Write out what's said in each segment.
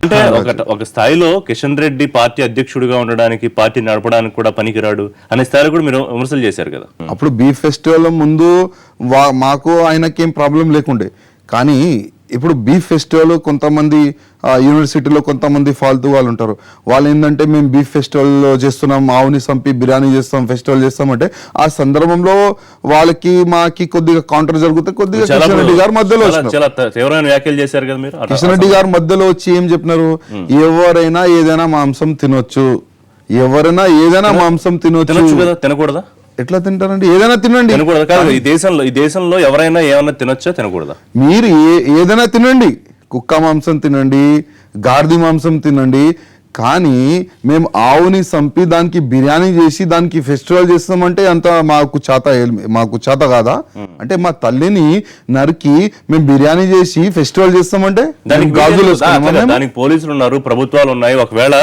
అంటే ఒక స్థాయిలో కిషన్ రెడ్డి పార్టీ అధ్యక్షుడిగా ఉండడానికి, పార్టీ నడపడానికి కూడా పనికిరాడు అనే స్థాయిలో కూడా మీరు విమర్శలు చేశారు కదా. అప్పుడు బీఫ్ ఫెస్టివల్ ముందు మాకు ఆయనకేం ప్రాబ్లం లేకుండే, కానీ ఇప్పుడు బీఫ్ ఫెస్టివల్ కొంతమంది యూనివర్సిటీలో కొంతమంది ఫాల్తూ వాళ్ళు ఉంటారు. వాళ్ళు ఏంటంటే మేము బీఫ్ ఫెస్టివల్ చేస్తున్నాం, ఆవుని చంపి బిర్యానీ చేస్తాం, ఫెస్టివల్ చేస్తాం అంటే ఆ సందర్భంలో వాళ్ళకి మాకి కొద్దిగా కౌంటర్ జరుగుతుంది. కొద్దిగా కిషన్ రెడ్డి గారు మధ్యలో తీవ్రమైన వ్యాఖ్యలు చేశారు కదా మీరు. కిషన్ రెడ్డి గారు మధ్యలో వచ్చి ఏం చెప్పినారు, ఎవరైనా ఏదైనా మాంసం తినొచ్చు, ఎవరైనా ఏదైనా మాంసం తినొచ్చు కదా, తినకూడదా? ఎట్లా తింటారండి? ఏదైనా తినండి. ఈ దేశంలో ఎవరైనా ఏమన్నా తినొచ్చా, తినకూడదా? మీరు ఏదైనా తినండి, కుక్క మాంసం తినండి, గాడిద మాంసం తినండి, కానీ మేము ఆవుని చంపి దానికి బిర్యానీ చేసి దానికి ఫెస్టివల్ చేస్తామంటే అంత మాకు చేత కాదా? అంటే మా తల్లిని నరికి మేము బిర్యానీ చేసి ఫెస్టివల్ చేస్తామంటే దానికి పోలీసులు ఉన్నారు, ప్రభుత్వాలు ఉన్నాయి. ఒకవేళ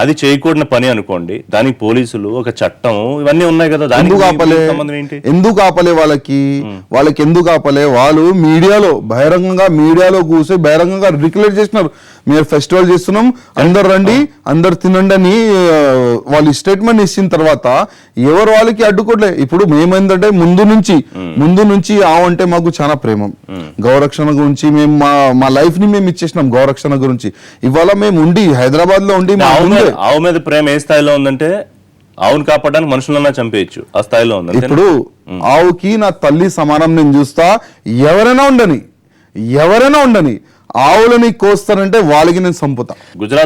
అది చేయకూడని పని అనుకోండి, దానికి పోలీసులు, ఒక చట్టం, ఇవన్నీ ఉన్నాయి కదా. ఎందుకు ఆపలే వాళ్ళకి ఎందుకు ఆపలే? వాళ్ళు మీడియాలో బహిరంగంగా కూర్చొని బహిరంగంగా రిక్యులేట్ చేసినారు, మీరు ఫెస్టివల్ చేస్తున్నాం, అందరు రండి, అందరు తినండి అని వాళ్ళు స్టేట్మెంట్ ఇచ్చిన తర్వాత ఎవరు వాళ్ళకి అడ్డుకోలే. ఇప్పుడు మేమేందంటే ముందు నుంచి ఆవు అంటే మాకు చాలా ప్రేమ, గౌరక్షణ గురించి మేము మా లైఫ్ ని మేము ఇచ్చేసినాం గౌరక్షణ గురించి. ఇవాళ మేము ఉండి హైదరాబాద్ లో ఉండి ఆవు మీద ప్రేమ ఏ స్థాయిలో ఉందంటే ఆవును కాపాడడానికి మనుషులన్నా చంపేయచ్చు, ఆ స్థాయిలో ఉంది. ఇప్పుడు ఆవుకి నా తల్లి సమానం నేను చూస్తా, ఎవరైనా ఉండని ఆవులని కోస్తానంటే వాళ్ళకి నేను చంపుతా. గుజరాత్